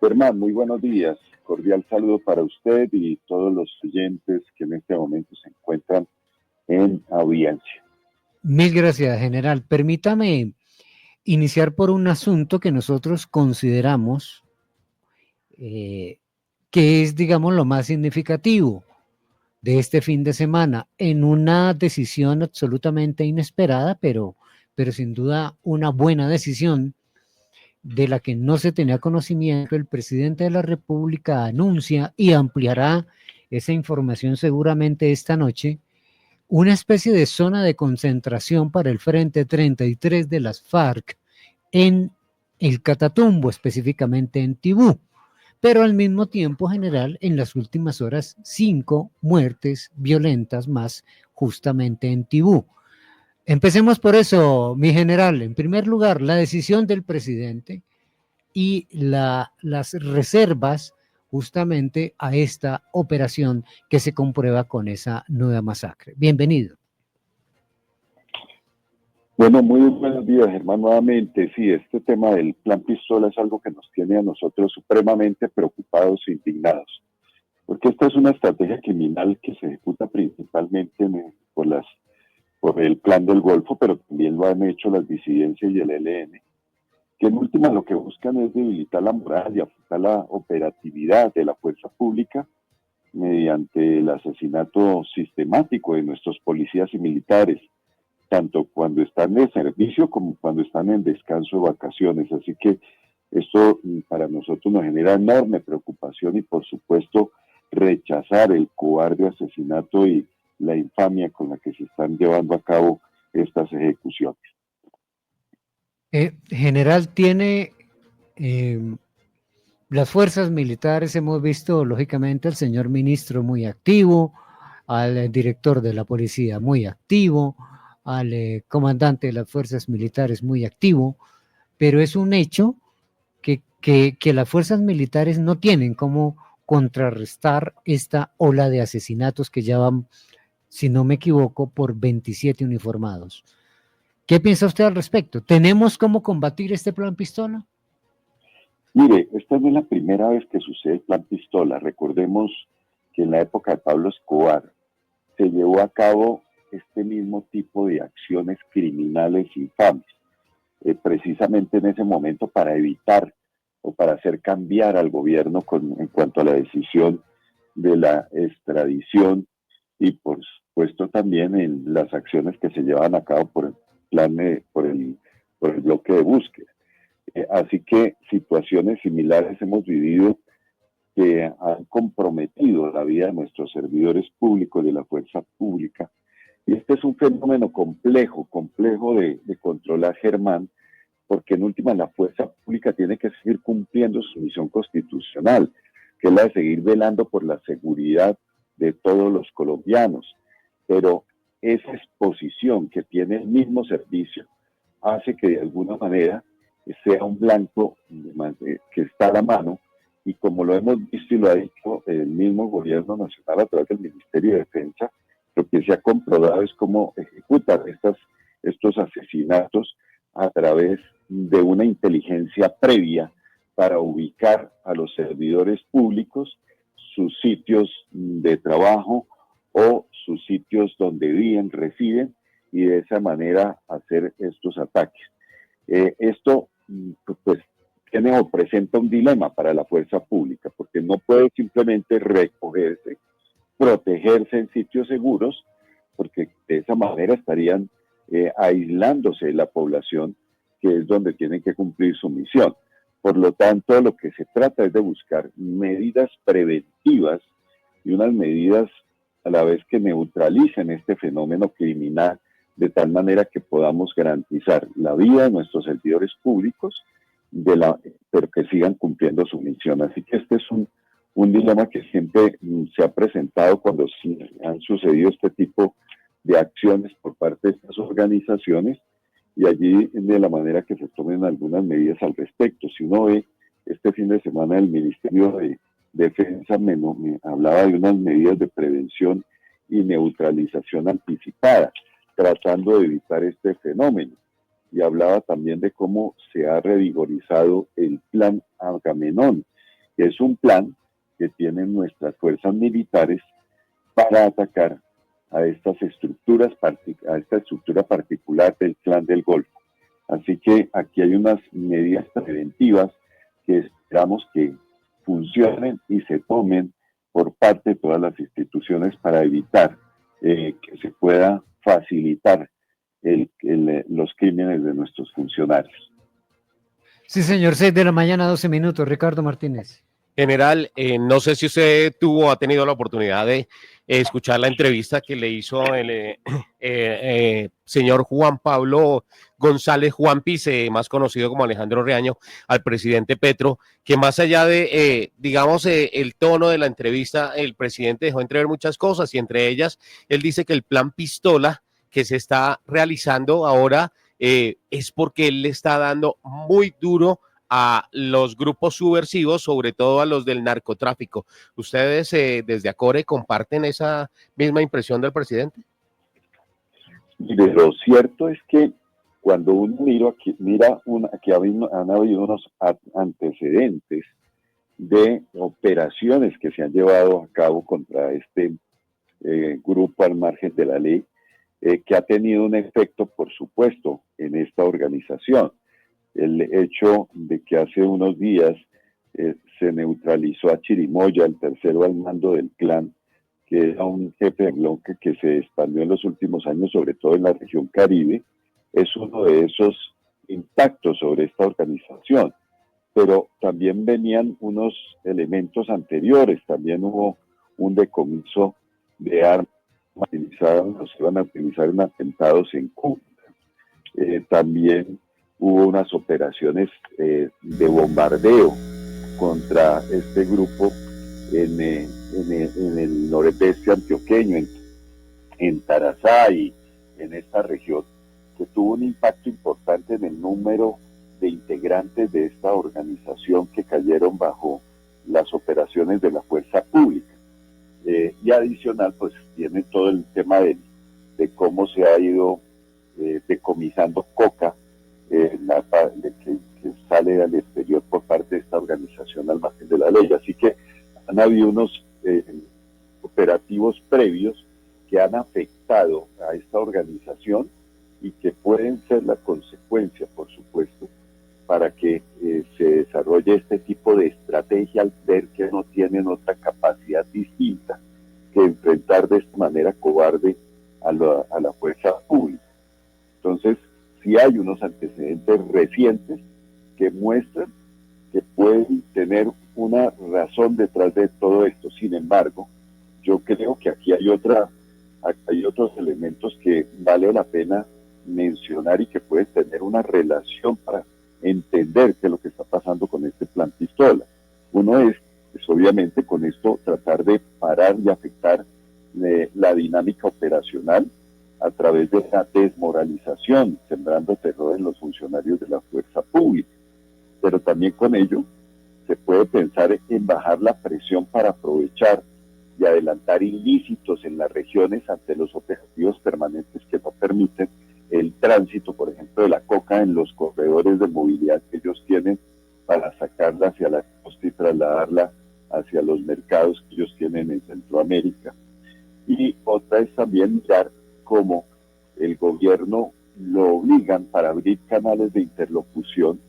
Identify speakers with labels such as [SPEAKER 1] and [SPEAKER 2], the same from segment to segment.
[SPEAKER 1] Germán, muy buenos días. Cordial saludo para usted y todos los oyentes que en este momento se encuentran en audiencia.
[SPEAKER 2] Mil gracias, general. Permítame iniciar por un asunto que nosotros consideramos que es, digamos, lo más significativo de este fin de semana, en una decisión absolutamente inesperada, pero sin duda una buena decisión de la que no se tenía conocimiento. El presidente de la República anuncia y ampliará esa información seguramente esta noche, una especie de zona de concentración para el Frente 33 de las FARC en el Catatumbo, específicamente en Tibú. Pero al mismo tiempo, general, en las últimas horas, 5 muertes violentas más justamente en Tibú. Empecemos por eso, mi general. En primer lugar, la decisión del presidente y las reservas justamente a esta operación que se comprueba con esa nueva masacre. Bienvenido.
[SPEAKER 1] Bueno, muy buenos días, Germán, nuevamente. Sí, este tema del plan pistola es algo que nos tiene a nosotros supremamente preocupados e indignados, porque esta es una estrategia criminal que se ejecuta principalmente por el Plan del Golfo, pero también lo han hecho las disidencias y el ELN, que en última lo que buscan es debilitar la moral y afectar la operatividad de la fuerza pública mediante el asesinato sistemático de nuestros policías y militares, tanto cuando están de servicio como cuando están en descanso de vacaciones. Así que esto para nosotros nos genera enorme preocupación y por supuesto rechazar el cobarde asesinato y la infamia con la que se están llevando a cabo estas ejecuciones.
[SPEAKER 2] General, tiene las fuerzas militares, hemos visto lógicamente al señor ministro muy activo, al director de la policía muy activo, al comandante de las fuerzas militares muy activo, pero es un hecho que las fuerzas militares no tienen cómo contrarrestar esta ola de asesinatos que ya van, si no me equivoco, por 27 uniformados. ¿Qué piensa usted al respecto? ¿Tenemos cómo combatir este plan pistola?
[SPEAKER 1] Mire, esta no es la primera vez que sucede el plan pistola. Recordemos que en la época de Pablo Escobar se llevó a cabo este mismo tipo de acciones criminales infames, precisamente en ese momento para evitar o para hacer cambiar al gobierno en cuanto a la decisión de la extradición y por supuesto también en las acciones que se llevan a cabo por el plan, por el bloque de búsqueda. Así que situaciones similares hemos vivido que han comprometido la vida de nuestros servidores públicos, de la fuerza pública. Y este es un fenómeno complejo de controlar, Germán, porque en última la fuerza pública tiene que seguir cumpliendo su misión constitucional, que es la de seguir velando por la seguridad de todos los colombianos. Pero esa exposición que tiene el mismo servicio hace que de alguna manera sea un blanco que está a la mano, y como lo hemos visto y lo ha dicho el mismo gobierno nacional a través del Ministerio de Defensa, lo que se ha comprobado es cómo ejecutan estos asesinatos a través de una inteligencia previa para ubicar a los servidores públicos, sus sitios de trabajo o sus sitios donde viven, residen, y de esa manera hacer estos ataques. Esto pues tiene o presenta un dilema para la fuerza pública, porque no puede simplemente recogerse, protegerse en sitios seguros, porque de esa manera estarían aislándose de la población, que es donde tienen que cumplir su misión. Por lo tanto, lo que se trata es de buscar medidas preventivas y unas medidas a la vez que neutralicen este fenómeno criminal, de tal manera que podamos garantizar la vida de nuestros servidores públicos, pero que sigan cumpliendo su misión. Así que este es un dilema que siempre se ha presentado cuando han sucedido este tipo de acciones por parte de estas organizaciones, y allí de la manera que se tomen algunas medidas al respecto. Si uno ve este fin de semana el Ministerio de Defensa me hablaba de unas medidas de prevención y neutralización anticipada, tratando de evitar este fenómeno. Y hablaba también de cómo se ha revigorizado el plan Agamenón, que es un plan que tienen nuestras fuerzas militares para atacar a estas estructuras, a esta estructura particular del Clan del Golfo. Así que aquí hay unas medidas preventivas que esperamos que funcionen y se tomen por parte de todas las instituciones para evitar que se pueda facilitar los crímenes de nuestros funcionarios.
[SPEAKER 2] Sí, señor, 6 de la mañana, 12 minutos. Ricardo Martínez.
[SPEAKER 3] General, no sé si usted ha tenido la oportunidad de escuchar la entrevista que le hizo el señor Juan Pablo González Juanpis, más conocido como Alejandro Reaño, al presidente Petro, que más allá de, el tono de la entrevista, el presidente dejó entrever muchas cosas y entre ellas, él dice que el plan Pistola que se está realizando ahora es porque él le está dando muy duro a los grupos subversivos, sobre todo a los del narcotráfico. ¿Ustedes desde ACORE comparten esa misma impresión del presidente?
[SPEAKER 1] Mire, lo cierto es que cuando uno mira que han habido unos antecedentes de operaciones que se han llevado a cabo contra este grupo al margen de la ley, que ha tenido un efecto, por supuesto, en esta organización. El hecho de que hace unos días se neutralizó a Chirimoya, el tercero al mando del clan, que era un jefe de bloque que se expandió en los últimos años, sobre todo en la región Caribe, es uno de esos impactos sobre esta organización. Pero también venían unos elementos anteriores, también hubo un decomiso de armas utilizadas, se iban a utilizar en atentados en Cuba. También hubo unas operaciones de bombardeo contra este grupo en el noreste antioqueño, en Tarazá y en esta región, que tuvo un impacto importante en el número de integrantes de esta organización que cayeron bajo las operaciones de la fuerza pública. Y adicional, pues tiene todo el tema de cómo se ha ido decomisando coca, que sale al exterior por parte de esta organización al margen de la ley. Así que han habido unos operativos previos que han afectado a esta organización y que pueden ser la consecuencia, por supuesto, para que se desarrolle este tipo de estrategia al ver que no tienen otra capacidad distinta que enfrentar de esta manera cobarde a la fuerza pública. Entonces, sí hay unos antecedentes recientes que muestran que pueden tener una razón detrás de todo esto. Sin embargo, yo creo que aquí hay otros elementos que vale la pena mencionar y que pueden tener una relación para entender qué es lo que está pasando con este plan Pistola. Uno es obviamente con esto tratar de parar y afectar la dinámica operacional a través de la desmoralización, sembrando terror en los funcionarios de la fuerza pública. Pero también con ello se puede pensar en bajar la presión para aprovechar y adelantar ilícitos en las regiones ante los objetivos permanentes que no permiten el tránsito, por ejemplo, de la coca en los corredores de movilidad que ellos tienen para sacarla hacia la costa y trasladarla hacia los mercados que ellos tienen en Centroamérica. Y otra es también mirar cómo el gobierno lo obligan para abrir canales de interlocución,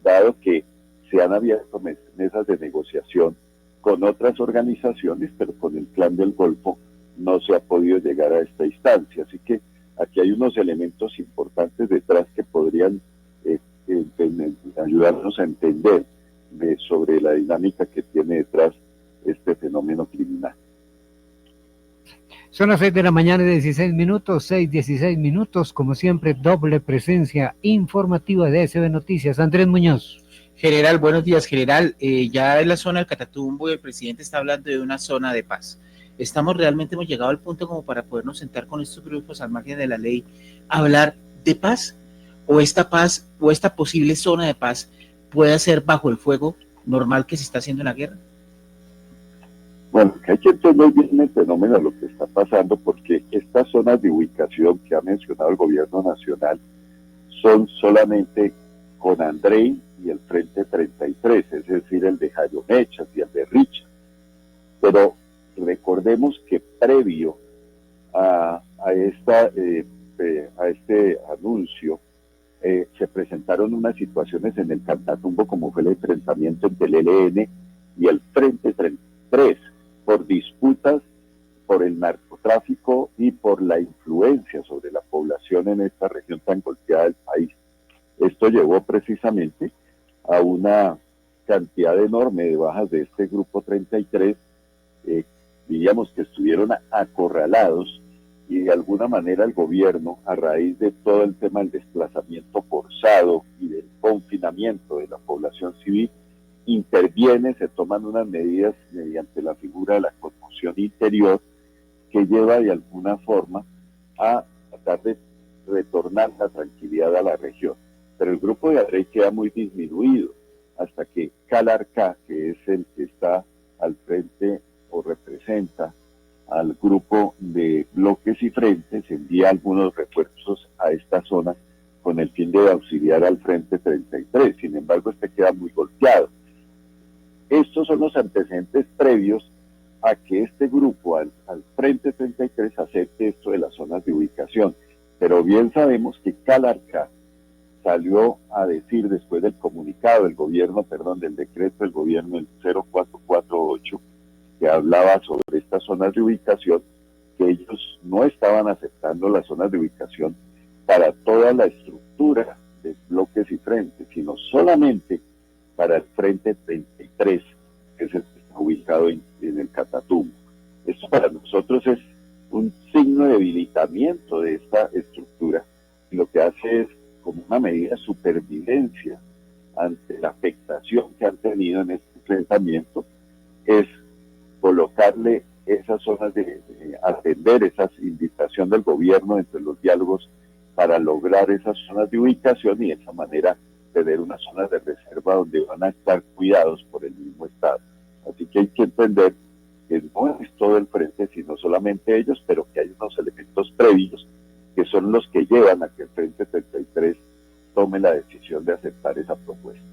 [SPEAKER 1] dado que se han abierto mesas de negociación con otras organizaciones, pero con el Clan del Golfo no se ha podido llegar a esta instancia. Así que aquí hay unos elementos importantes detrás que podrían ayudarnos a entender sobre la dinámica que tiene detrás este fenómeno criminal.
[SPEAKER 2] Son las 6 de la mañana y 16 minutos, 6:16 minutos, como siempre, doble presencia informativa de SB Noticias. Andrés Muñoz.
[SPEAKER 4] General, buenos días, general. Ya en la zona del Catatumbo el presidente está hablando de una zona de paz. Hemos llegado al punto como para podernos sentar con estos grupos al margen de la ley, a hablar de paz, o esta posible zona de paz puede ser bajo el fuego normal que se está haciendo en la guerra.
[SPEAKER 1] Bueno, que hay que entender bien el fenómeno de lo que está pasando, porque estas zonas de ubicación que ha mencionado el gobierno nacional son solamente con Andrei y el Frente 33, es decir, el de Jairo Mechas y el de Richard. Pero recordemos que previo a este anuncio, se presentaron unas situaciones en el Catatumbo, como fue el enfrentamiento entre el ELN y el Frente 33, por disputas por el narcotráfico y por la influencia sobre la población en esta región tan golpeada del país. Esto llevó precisamente a una cantidad enorme de bajas de este grupo 33, diríamos que estuvieron acorralados, y de alguna manera el gobierno, a raíz de todo el tema del desplazamiento forzado y del confinamiento de la población civil, interviene, se toman unas medidas mediante la figura de la conmoción interior, que lleva de alguna forma a tratar de retornar la tranquilidad a la región. Pero el grupo de Adrey queda muy disminuido hasta que Calarcá, que es el que está al frente o representa al grupo de bloques y frentes, envía algunos refuerzos a esta zona con el fin de auxiliar al Frente 33. Sin embargo, este queda muy golpeado. Estos son los antecedentes previos a que este grupo, al Frente 33, acepte esto de las zonas de ubicación. Pero bien sabemos que Calarcá salió a decir, después del comunicado del gobierno, del decreto del gobierno, el 0448, que hablaba sobre estas zonas de ubicación, que ellos no estaban aceptando las zonas de ubicación para toda la estructura de bloques y frentes, sino solamente para el Frente 33, que es el que está ubicado en el Catatumbo. Esto para nosotros es un signo de debilitamiento de esta estructura, y lo que hace es, como una medida de supervivencia ante la afectación que han tenido en este enfrentamiento, es colocarle esas zonas de atender esa invitación del gobierno entre los diálogos para lograr esas zonas de ubicación, y de esa manera tener unas zonas de reserva donde van a estar cuidados por el mismo Estado. Así que hay que entender que no es todo el frente, sino solamente ellos, pero que hay unos elementos previos que son los que llevan a que el Frente 33 tome la decisión de aceptar esa propuesta.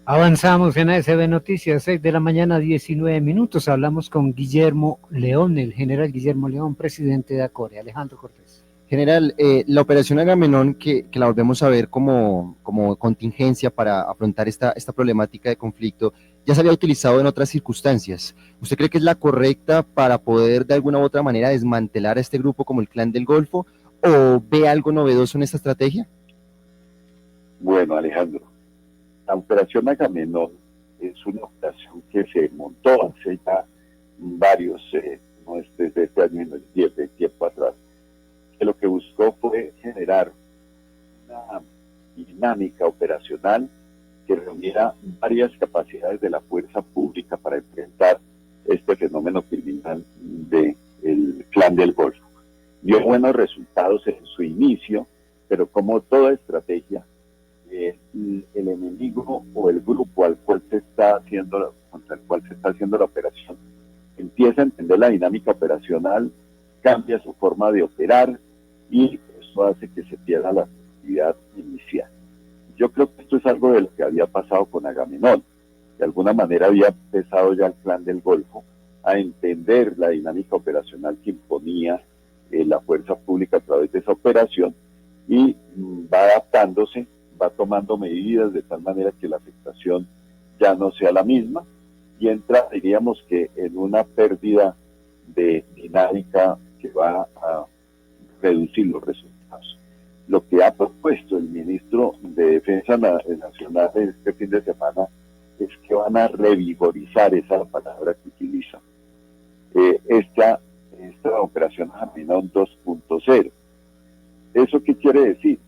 [SPEAKER 2] Avanzamos en ASB Noticias, 6 de la mañana, 19 minutos. Hablamos con Guillermo León, el general Guillermo León, presidente de ACORE. Alejandro Cortés.
[SPEAKER 5] General, la operación Agamenón, que la volvemos a ver como contingencia para afrontar esta problemática de conflicto, ya se había utilizado en otras circunstancias. ¿Usted cree que es la correcta para poder de alguna u otra manera desmantelar a este grupo como el Clan del Golfo, o ve algo novedoso en esta estrategia?
[SPEAKER 1] Bueno, Alejandro, la operación Agamenón es una operación que se montó hace ya varios, no es desde este año, no es de tiempo atrás, que lo que buscó fue generar una dinámica operacional que reuniera varias capacidades de la fuerza pública para enfrentar este fenómeno criminal del Clan del Golfo. Dio buenos resultados en su inicio, pero como toda estrategia, el enemigo o el grupo al cual contra el cual se está haciendo la operación empieza a entender la dinámica operacional, cambia su forma de operar, y eso hace que se pierda la actividad inicial. Yo creo que esto es algo de lo que había pasado con Agamenón. De alguna manera había empezado ya el Clan del Golfo a entender la dinámica operacional que imponía la fuerza pública a través de esa operación, y va adaptándose, va tomando medidas de tal manera que la afectación ya no sea la misma, y entra, diríamos que, en una pérdida de dinámica que va a reducir los resultados. Lo que ha propuesto el ministro de Defensa Nacional este fin de semana es que van a revigorizar esa palabra que utilizan, esta operación Agamenón 2.0. ¿Eso qué quiere decir?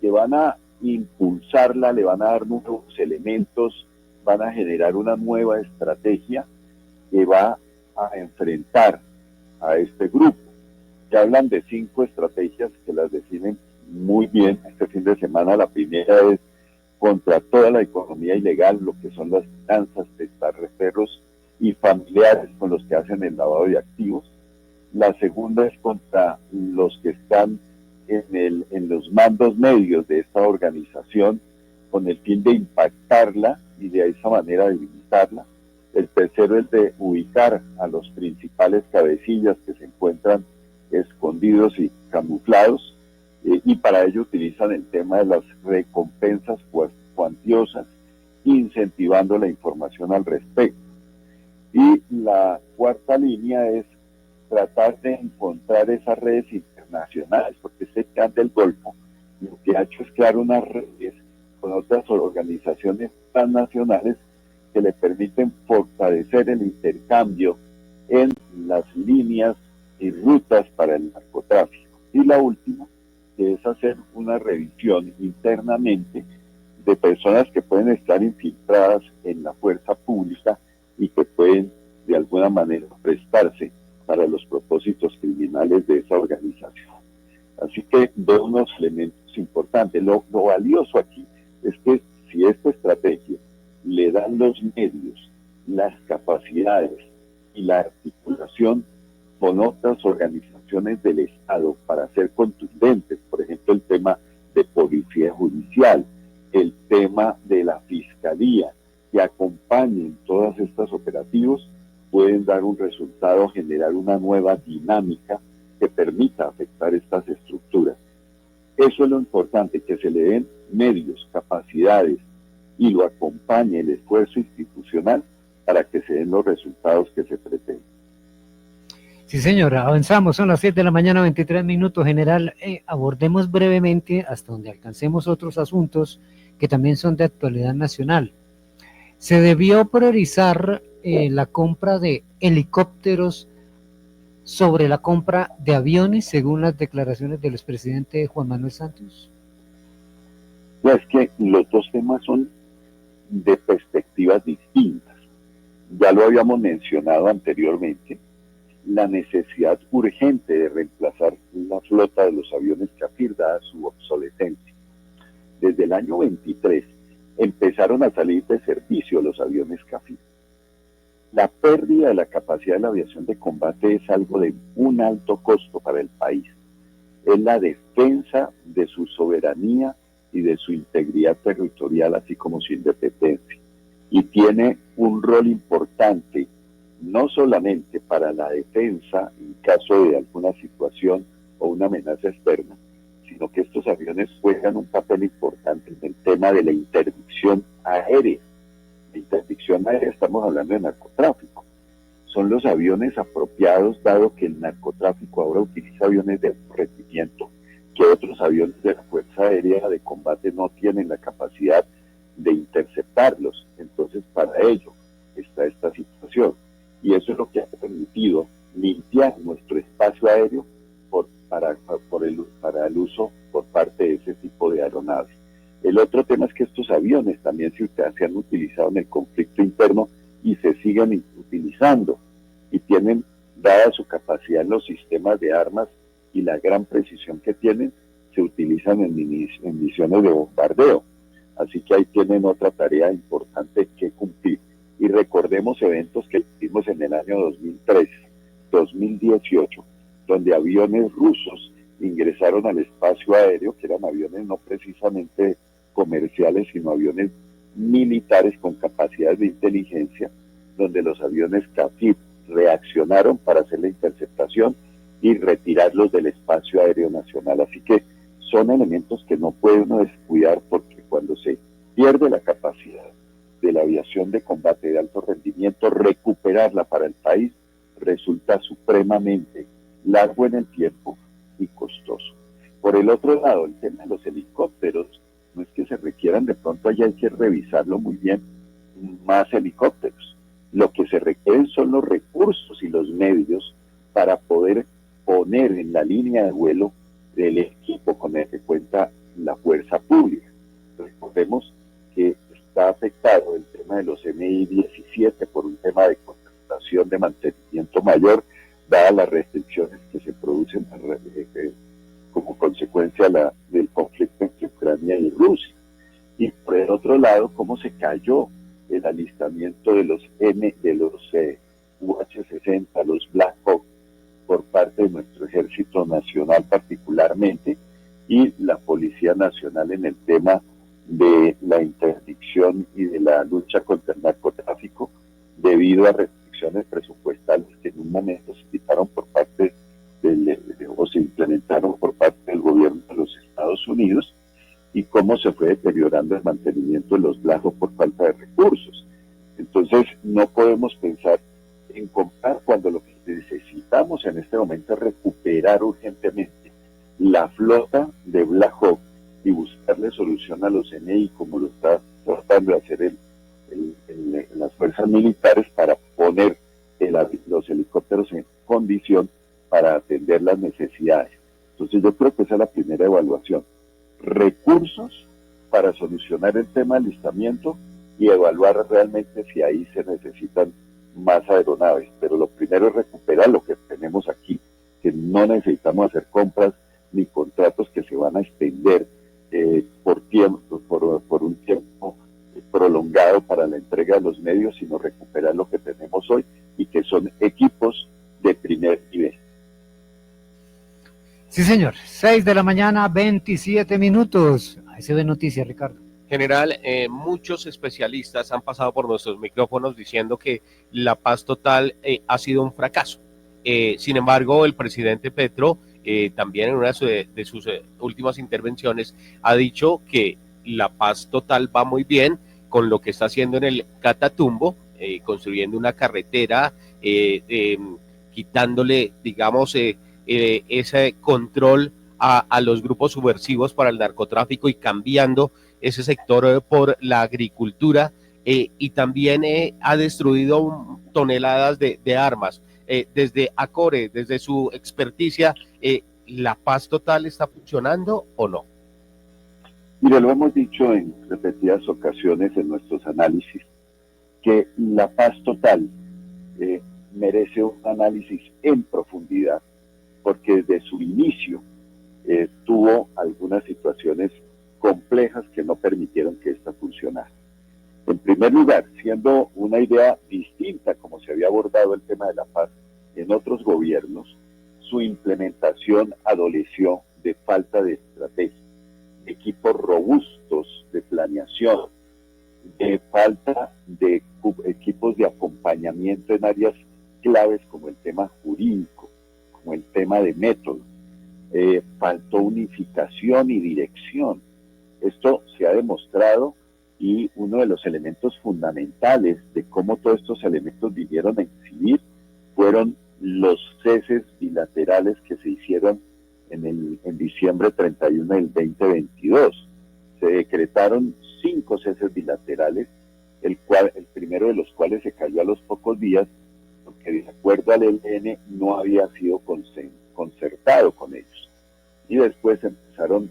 [SPEAKER 1] Que van a impulsarla, le van a dar nuevos elementos, van a generar una nueva estrategia que va a enfrentar a este grupo. Ya hablan de 5 estrategias que las definen muy bien este fin de semana. La primera es contra toda la economía ilegal, lo que son las finanzas, testaferros y familiares con los que hacen el lavado de activos. La segunda es contra los que están en los mandos medios de esta organización, con el fin de impactarla y de esa manera debilitarla. El tercero es de ubicar a los principales cabecillas que se encuentran escondidos y camuflados, y para ello utilizan el tema de las recompensas cuantiosas, incentivando la información al respecto. Y la cuarta línea es tratar de encontrar esas redes internacionales, porque este clan del Golfo lo que ha hecho es crear unas redes con otras organizaciones transnacionales que le permiten fortalecer el intercambio en las líneas y rutas para el narcotráfico. Y la última, que es hacer una revisión internamente de personas que pueden estar infiltradas en la fuerza pública y que pueden de alguna manera prestarse para los propósitos criminales de esa organización. Así que veo unos elementos importantes. Lo valioso aquí es que si esta estrategia le dan los medios, las capacidades y la articulación con otras organizaciones del Estado para ser contundentes, por ejemplo, el tema de policía judicial, el tema de la fiscalía, que acompañen todos estos operativos, pueden dar un resultado, generar una nueva dinámica que permita afectar estas estructuras. Eso es lo importante, que se le den medios, capacidades y lo acompañe el esfuerzo institucional para que se den los resultados que se pretenden.
[SPEAKER 2] Sí, señora, avanzamos, son las 7 de la mañana, 23 minutos, general. Abordemos brevemente hasta donde alcancemos otros asuntos que también son de actualidad nacional. Se debió priorizar la compra de helicópteros sobre la compra de aviones, según las declaraciones del expresidente Juan Manuel Santos.
[SPEAKER 1] No, es que los dos temas son de perspectivas distintas. Ya lo habíamos mencionado anteriormente, la necesidad urgente de reemplazar la flota de los aviones Kafir dada su obsolescencia. Desde el año 23 empezaron a salir de servicio los aviones Kafir. La pérdida de la capacidad de la aviación de combate es algo de un alto costo para el país. Es la defensa de su soberanía y de su integridad territorial, así como su independencia. Y tiene un rol importante, no solamente para la defensa en caso de alguna situación o una amenaza externa, sino que estos aviones juegan un papel importante en el tema de la interdicción aérea. La interdicción aérea, estamos hablando de narcotráfico. Son los aviones apropiados, dado que el narcotráfico ahora utiliza aviones de rendimiento que otros aviones de la Fuerza Aérea de Combate no tienen la capacidad de interceptarlos. Entonces, para ello está esta situación. Y eso es lo que ha permitido limpiar nuestro espacio aéreo para el uso por parte de ese tipo de aeronaves. El otro tema es que estos aviones también se han utilizado en el conflicto interno y se siguen utilizando y tienen, dada su capacidad en los sistemas de armas y la gran precisión que tienen, se utilizan en misiones de bombardeo. Así que ahí tienen otra tarea importante que cumplir. Y recordemos eventos que tuvimos en el año 2013, 2018, donde aviones rusos ingresaron al espacio aéreo, que eran aviones no precisamente comerciales, sino aviones militares con capacidades de inteligencia, donde los aviones Kafir reaccionaron para hacer la interceptación y retirarlos del espacio aéreo nacional. Así que son elementos que no puede uno descuidar, porque cuando se pierde la capacidad de la aviación de combate de alto rendimiento, recuperarla para el país resulta supremamente largo en el tiempo y costoso. Por el otro lado, el tema de los helicópteros, no es que se requieran, de pronto allá hay que revisarlo muy bien, más helicópteros. Lo que se requieren son los recursos y los medios para poder poner en la línea de vuelo del equipo con el que cuenta la fuerza pública. Recordemos que está afectado el tema de los Mi-17 por un tema de contratación de mantenimiento mayor, dadas las restricciones que se producen como consecuencia del conflicto entre Ucrania y Rusia. Y por el otro lado, cómo se cayó el alistamiento de los UH-60, los Black Hawk, por parte de nuestro Ejército Nacional particularmente, y la Policía Nacional en el tema de la interdicción y de la lucha contra el narcotráfico debido a restricciones presupuestales que en un momento se quitaron por parte o se implementaron por parte del gobierno de los Estados Unidos, y cómo se fue deteriorando el mantenimiento de los lagos por falta de recursos. Entonces no podemos pensar en comprar cuando lo que necesitamos en este momento es recuperar urgentemente la flota de Black Hawk y buscarle solución a los NI, como lo está tratando de hacer las fuerzas militares, para poner los helicópteros en condición para atender las necesidades. Entonces yo creo que esa es la primera evaluación. Recursos para solucionar el tema de alistamiento y evaluar realmente si ahí se necesitan más aeronaves. Pero lo primero es recuperar lo que tenemos aquí, que no necesitamos hacer compras ni contratos que se van a extender por un tiempo prolongado para la entrega de los medios, sino recuperar lo que tenemos hoy y que son equipos de primer nivel.
[SPEAKER 2] Sí, señor. 6 de la mañana, 27 minutos. Ahí se ve noticias, Ricardo.
[SPEAKER 3] General, muchos especialistas han pasado por nuestros micrófonos diciendo que la paz total ha sido un fracaso. Sin embargo, el presidente Petro también en una de sus últimas intervenciones ha dicho que la paz total va muy bien con lo que está haciendo en el Catatumbo, construyendo una carretera, quitándole, digamos, ese control a los grupos subversivos para el narcotráfico y cambiando ese sector por la agricultura, y también ha destruido toneladas de armas. Desde ACORE, desde su experticia, ¿la paz total está funcionando o no?
[SPEAKER 1] Mire, lo hemos dicho en repetidas ocasiones en nuestros análisis, que la paz total merece un análisis en profundidad, porque desde su inicio tuvo algunas situaciones complejas que no permitieron que esta funcionara. En primer lugar, siendo una idea distinta como se había abordado el tema de la paz en otros gobiernos, su implementación adoleció de falta de estrategia, de equipos robustos de planeación, de falta de equipos de acompañamiento en áreas claves como el tema jurídico, como el tema de método. Faltó unificación y dirección. Esto se ha demostrado, y uno de los elementos fundamentales de cómo todos estos elementos vinieron a incidir fueron los ceses bilaterales que se hicieron en diciembre 31 del 2022. Se decretaron 5 ceses bilaterales, el primero de los cuales se cayó a los pocos días, porque de acuerdo al ELN no había sido concertado con ellos. Y después empezaron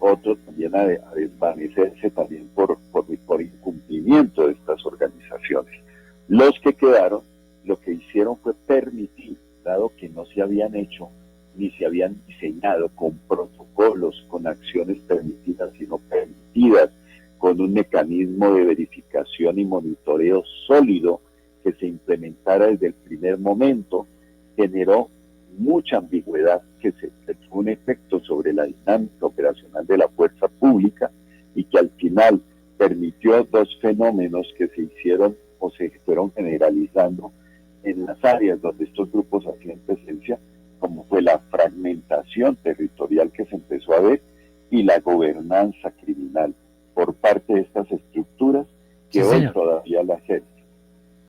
[SPEAKER 1] otros también a desvanecerse también por incumplimiento de estas organizaciones. Los que quedaron, lo que hicieron fue permitir, dado que no se habían hecho ni se habían diseñado con protocolos, con acciones permitidas y no permitidas, con un mecanismo de verificación y monitoreo sólido que se implementara desde el primer momento, generó mucha ambigüedad que tuvo un efecto sobre la dinámica operacional de la fuerza pública, y que al final permitió 2 fenómenos que se hicieron o se fueron generalizando en las áreas donde estos grupos hacían presencia, como fue la fragmentación territorial que se empezó a ver y la gobernanza criminal por parte de estas estructuras que
[SPEAKER 2] Sí,
[SPEAKER 1] hoy
[SPEAKER 2] señor.
[SPEAKER 1] todavía la ejercen.